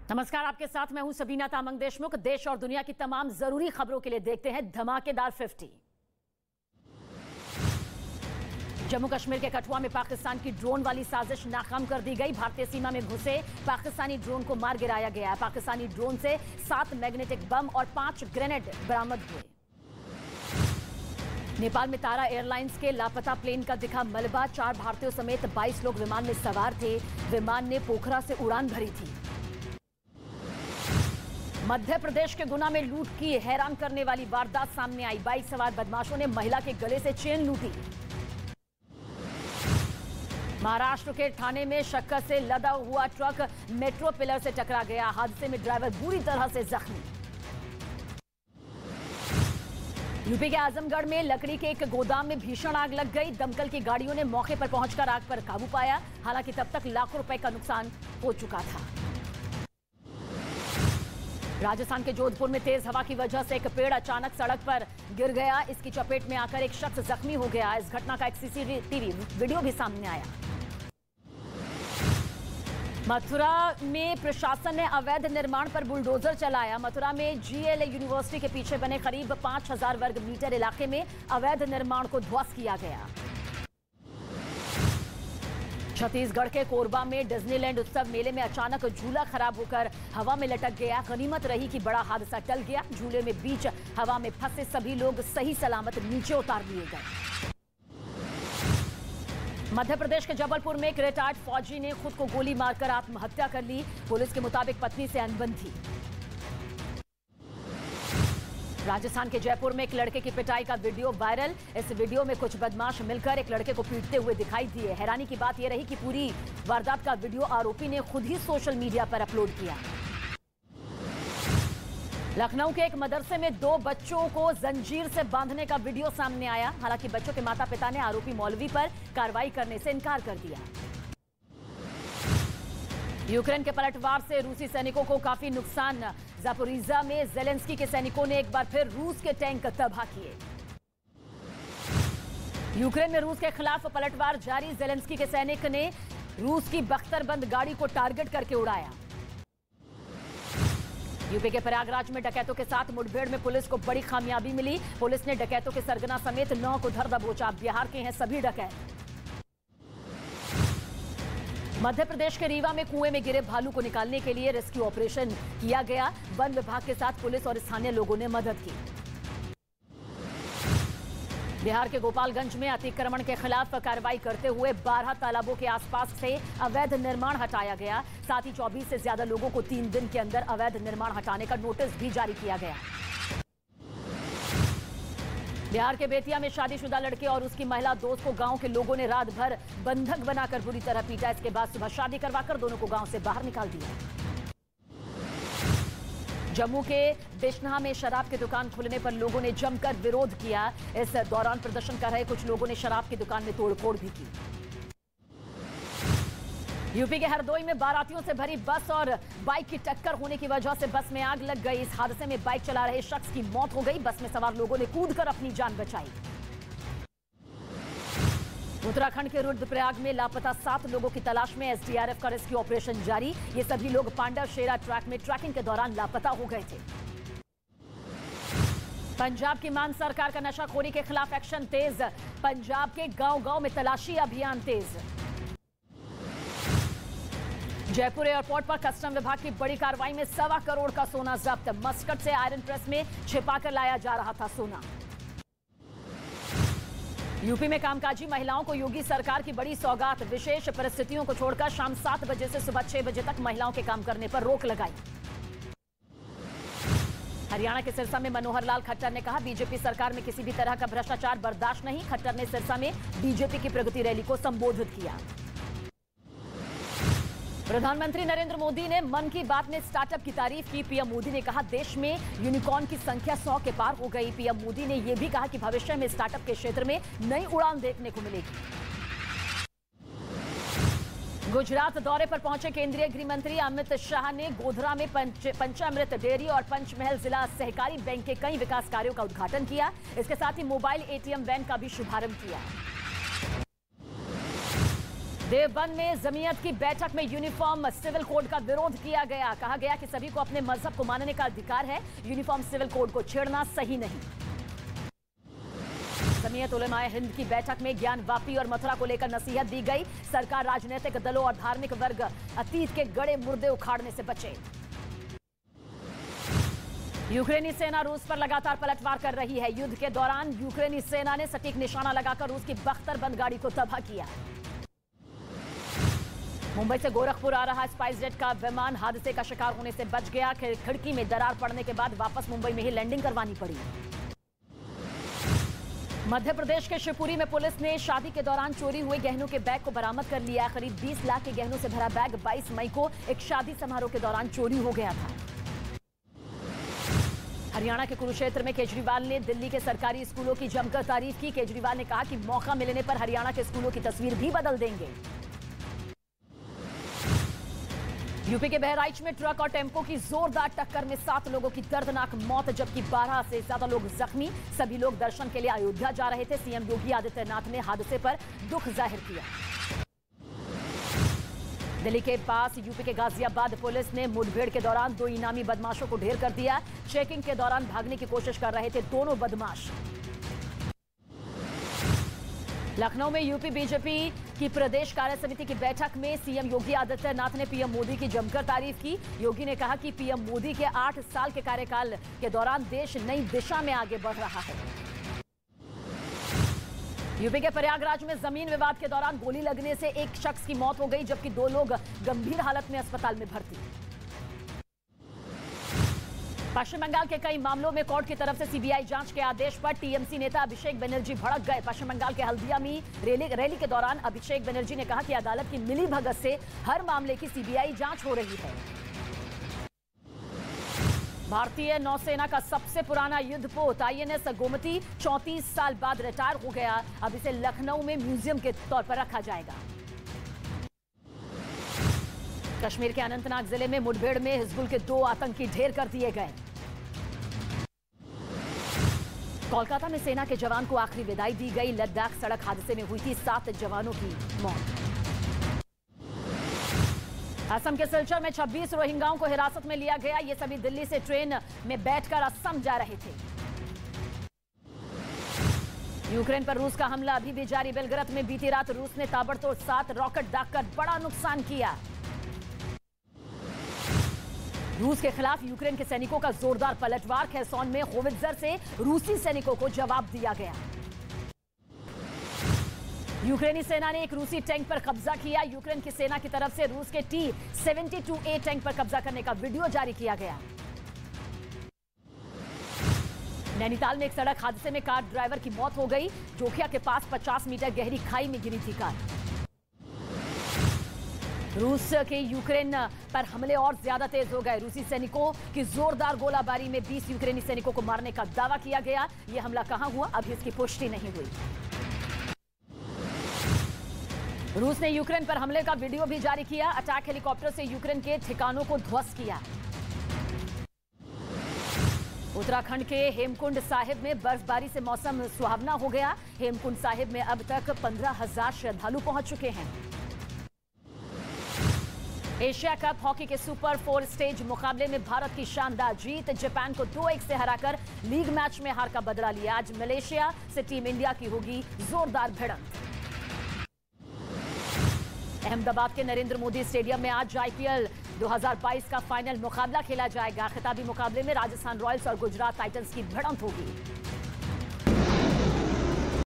नमस्कार, आपके साथ मैं हूं सबीना तामंग देशमुख। देश और दुनिया की तमाम जरूरी खबरों के लिए देखते हैं धमाकेदार 50। जम्मू कश्मीर के कठुआ में पाकिस्तान की ड्रोन वाली साजिश नाकाम कर दी गई। भारतीय सीमा में घुसे पाकिस्तानी ड्रोन को मार गिराया गया। पाकिस्तानी ड्रोन से 7 मैग्नेटिक बम और 5 ग्रेनेड बरामद हुए। नेपाल में तारा एयरलाइंस के लापता प्लेन का दिखा मलबा। 4 भारतीयों समेत 22 लोग विमान में सवार थे। विमान ने पोखरा से उड़ान भरी थी। मध्य प्रदेश के गुना में लूट की हैरान करने वाली वारदात सामने आई। बाइक सवार बदमाशों ने महिला के गले से चेन लूटी। महाराष्ट्र के ठाणे में शक्कर से लदा हुआ ट्रक मेट्रो पिलर से टकरा गया। हादसे में ड्राइवर बुरी तरह से जख्मी। यूपी के आजमगढ़ में लकड़ी के एक गोदाम में भीषण आग लग गई। दमकल की गाड़ियों ने मौके पर पहुंचकर आग पर काबू पाया। हालांकि तब तक लाखों रुपए का नुकसान हो चुका था। राजस्थान के जोधपुर में तेज हवा की वजह से एक पेड़ अचानक सड़क पर गिर गया। इसकी चपेट में आकर एक शख्स जख्मी हो गया। इस घटना का एक सीसीटीवी वीडियो भी सामने आया। मथुरा में प्रशासन ने अवैध निर्माण पर बुलडोजर चलाया। मथुरा में जीएलए यूनिवर्सिटी के पीछे बने करीब 5000 वर्ग मीटर इलाके में अवैध निर्माण को ध्वस्त किया गया। छत्तीसगढ़ के कोरबा में डिज्नीलैंड उत्सव मेले में अचानक झूला खराब होकर हवा में लटक गया। गनीमत रही कि बड़ा हादसा टल गया। झूले में बीच हवा में फंसे सभी लोग सही सलामत नीचे उतार लिए गए। मध्य प्रदेश के जबलपुर में एक रिटायर्ड फौजी ने खुद को गोली मारकर आत्महत्या कर ली। पुलिस के मुताबिक पत्नी से अनबन थी। राजस्थान के जयपुर में एक लड़के की पिटाई का वीडियो वायरल। इस वीडियो में कुछ बदमाश मिलकर एक लड़के को पीटते हुए दिखाई दिए। हैरानी की बात यह रही कि पूरी वारदात का वीडियो आरोपी ने खुद ही सोशल मीडिया पर अपलोड किया। लखनऊ के एक मदरसे में 2 बच्चों को जंजीर से बांधने का वीडियो सामने आया। हालांकि बच्चों के माता पिता ने आरोपी मौलवी पर कार्रवाई करने से इनकार कर दिया। यूक्रेन के पलटवार से रूसी सैनिकों को काफी नुकसान। ज़ापोरिज़िया में ज़ेलेंस्की के सैनिकों ने एक बार फिर रूस के टैंक तबाह किए। यूक्रेन में रूस के खिलाफ पलटवार जारी। ज़ेलेंस्की के सैनिक ने रूस की बख्तरबंद गाड़ी को टारगेट करके उड़ाया। यूपी के प्रयागराज में डकैतों के साथ मुठभेड़ में पुलिस को बड़ी कामयाबी मिली। पुलिस ने डकैतों के सरगना समेत 9 को धर दबोचा। बिहार के हैं सभी डकैत। मध्य प्रदेश के रीवा में कुएं में गिरे भालू को निकालने के लिए रेस्क्यू ऑपरेशन किया गया। वन विभाग के साथ पुलिस और स्थानीय लोगों ने मदद की। बिहार के गोपालगंज में अतिक्रमण के खिलाफ कार्रवाई करते हुए 12 तालाबों के आसपास से अवैध निर्माण हटाया गया। साथ ही 24 से ज्यादा लोगों को 3 दिन के अंदर अवैध निर्माण हटाने का नोटिस भी जारी किया गया। बिहार के बेतिया में शादीशुदा लड़के और उसकी महिला दोस्त को गांव के लोगों ने रात भर बंधक बनाकर बुरी तरह पीटा। इसके बाद सुबह शादी करवाकर दोनों को गांव से बाहर निकाल दिया। जम्मू के बिश्नहा में शराब की दुकान खुलने पर लोगों ने जमकर विरोध किया। इस दौरान प्रदर्शन कर रहे कुछ लोगों ने शराब की दुकान में तोड़फोड़ भी की। यूपी के हरदोई में बारातियों से भरी बस और बाइक की टक्कर होने की वजह से बस में आग लग गई। इस हादसे में बाइक चला रहे शख्स की मौत हो गई। बस में सवार लोगों ने कूदकर अपनी जान बचाई। उत्तराखंड के रुद्रप्रयाग में लापता 7 लोगों की तलाश में एसडीआरएफ का रेस्क्यू ऑपरेशन जारी। ये सभी लोग पांडव शेरा ट्रैक में ट्रैकिंग के दौरान लापता हो गए थे। पंजाब की मान सरकार का नशाखोरी के खिलाफ एक्शन तेज। पंजाब के गांव-गांव में तलाशी अभियान तेज। जयपुर एयरपोर्ट पर कस्टम विभाग की बड़ी कार्रवाई में 1.25 करोड़ का सोना जब्त। मस्कट से आयरन प्रेस में छिपाकर लाया जा रहा था सोना। यूपी में कामकाजी महिलाओं को योगी सरकार की बड़ी सौगात। विशेष परिस्थितियों को छोड़कर शाम 7 बजे से सुबह 6 बजे तक महिलाओं के काम करने पर रोक लगाई। हरियाणा के सिरसा में मनोहर लाल खट्टर ने कहा, बीजेपी सरकार में किसी भी तरह का भ्रष्टाचार बर्दाश्त नहीं। खट्टर ने सिरसा में बीजेपी की प्रगति रैली को संबोधित किया। प्रधानमंत्री नरेंद्र मोदी ने मन की बात में स्टार्टअप की तारीफ की। पीएम मोदी ने कहा, देश में यूनिकॉर्न की संख्या 100 के पार हो गई। पीएम मोदी ने यह भी कहा कि भविष्य में स्टार्टअप के क्षेत्र में नई उड़ान देखने को मिलेगी। गुजरात दौरे पर पहुंचे केंद्रीय गृह मंत्री अमित शाह ने गोधरा में पंचामृत डेयरी और पंचमहल जिला सहकारी बैंक के कई विकास कार्यों का उद्घाटन किया। इसके साथ ही मोबाइल एटीएम वैन का भी शुभारंभ किया। देवबंद में जमीयत की बैठक में यूनिफॉर्म सिविल कोड का विरोध किया गया। कहा गया कि सभी को अपने मजहब को मानने का अधिकार है, यूनिफॉर्म सिविल कोड को छेड़ना सही नहीं। जमीयत उलेमाए हिंद की बैठक में ज्ञान वापी और मथुरा को लेकर नसीहत दी गई। सरकार राजनीतिक दलों और धार्मिक वर्ग अतीत के गड़े मुर्दे उखाड़ने से बचे। यूक्रेनी सेना रूस पर लगातार पलटवार कर रही है। युद्ध के दौरान यूक्रेनी सेना ने सटीक निशाना लगाकर रूस की बख्तरबंद गाड़ी को तबाह किया। मुंबई से गोरखपुर आ रहा स्पाइस जेट का विमान हादसे का शिकार होने से बच गया। खिड़की में दरार पड़ने के बाद वापस मुंबई में ही लैंडिंग करवानी पड़ी। मध्य प्रदेश के शिवपुरी में पुलिस ने शादी के दौरान चोरी हुए गहनों के बैग को बरामद कर लिया। करीब 20 लाख के गहनों से भरा बैग 22 मई को एक शादी समारोह के दौरान चोरी हो गया था। हरियाणा के कुरुक्षेत्र में केजरीवाल ने दिल्ली के सरकारी स्कूलों की जमकर तारीफ की। केजरीवाल ने कहा कि मौका मिलने पर हरियाणा के स्कूलों की तस्वीर भी बदल देंगे। यूपी के बहराइच में ट्रक और टेम्पो की जोरदार टक्कर में 7 लोगों की दर्दनाक मौत, जबकि 12 से ज्यादा लोग जख्मी। सभी लोग दर्शन के लिए अयोध्या जा रहे थे। सीएम योगी आदित्यनाथ ने हादसे पर दुख जाहिर किया। दिल्ली के पास यूपी के गाजियाबाद पुलिस ने मुठभेड़ के दौरान 2 इनामी बदमाशों को ढेर कर दिया। चेकिंग के दौरान भागने की कोशिश कर रहे थे दोनों बदमाश। लखनऊ में यूपी बीजेपी की प्रदेश कार्य समिति की बैठक में सीएम योगी आदित्यनाथ ने पीएम मोदी की जमकर तारीफ की। योगी ने कहा कि पीएम मोदी के 8 साल के कार्यकाल के दौरान देश नई दिशा में आगे बढ़ रहा है। यूपी के प्रयागराज में जमीन विवाद के दौरान गोली लगने से एक शख्स की मौत हो गई, जबकि 2 लोग गंभीर हालत में अस्पताल में भर्ती। पश्चिम बंगाल के कई मामलों में कोर्ट की तरफ से सीबीआई जांच के आदेश पर टीएमसी नेता अभिषेक बनर्जी भड़क गए। पश्चिम बंगाल के हल्दिया में रैली के दौरान अभिषेक बनर्जी ने कहा कि अदालत की मिलीभगत से हर मामले की सीबीआई जांच हो रही है। भारतीय नौसेना का सबसे पुराना युद्धपोत आईएनएस गोमती 34 साल बाद रिटायर हो गया। अब इसे लखनऊ में म्यूजियम के तौर पर रखा जाएगा। कश्मीर के अनंतनाग जिले में मुठभेड़ में हिजबुल के 2 आतंकी ढेर कर दिए गए। कोलकाता में सेना के जवान को आखिरी विदाई दी गई। लद्दाख सड़क हादसे में हुई थी 7 जवानों की मौत। असम के सिलचर में 26 रोहिंग्याओं को हिरासत में लिया गया। ये सभी दिल्ली से ट्रेन में बैठकर असम जा रहे थे। यूक्रेन पर रूस का हमला अभी भी जारी। बेलग्राद में बीती रात रूस ने ताबड़तोड़ 7 रॉकेट दागकर बड़ा नुकसान किया। रूस के खिलाफ यूक्रेन के सैनिकों का जोरदार पलटवार। खेरसोन में होवित्जर से रूसी सैनिकों को जवाब दिया गया। यूक्रेनी सेना ने एक रूसी टैंक पर कब्जा किया। यूक्रेन की सेना की तरफ से रूस के T-72A टैंक पर कब्जा करने का वीडियो जारी किया गया। नैनीताल में एक सड़क हादसे में कार ड्राइवर की मौत हो गई। जोखिया के पास 50 मीटर गहरी खाई में गिरी थी कार। रूस के यूक्रेन पर हमले और ज्यादा तेज हो गए। रूसी सैनिकों की जोरदार गोलाबारी में 20 यूक्रेनी सैनिकों को मारने का दावा किया गया। यह हमला कहां हुआ, अभी इसकी पुष्टि नहीं हुई। रूस ने यूक्रेन पर हमले का वीडियो भी जारी किया। अटैक हेलीकॉप्टर से यूक्रेन के ठिकानों को ध्वस्त किया। उत्तराखंड के हेमकुंड साहिब में बर्फबारी से मौसम सुहावना हो गया। हेमकुंड साहिब में अब तक 15,000 श्रद्धालु पहुंच चुके हैं। एशिया कप हॉकी के सुपर 4 स्टेज मुकाबले में भारत की शानदार जीत। जापान को 2-1 से हराकर लीग मैच में हार का बदला लिया। आज मलेशिया से टीम इंडिया की होगी जोरदार भिड़ंत। अहमदाबाद के नरेंद्र मोदी स्टेडियम में आज आईपीएल 2022 का फाइनल मुकाबला खेला जाएगा। खिताबी मुकाबले में राजस्थान रॉयल्स और गुजरात टाइटंस की भिड़ंत होगी।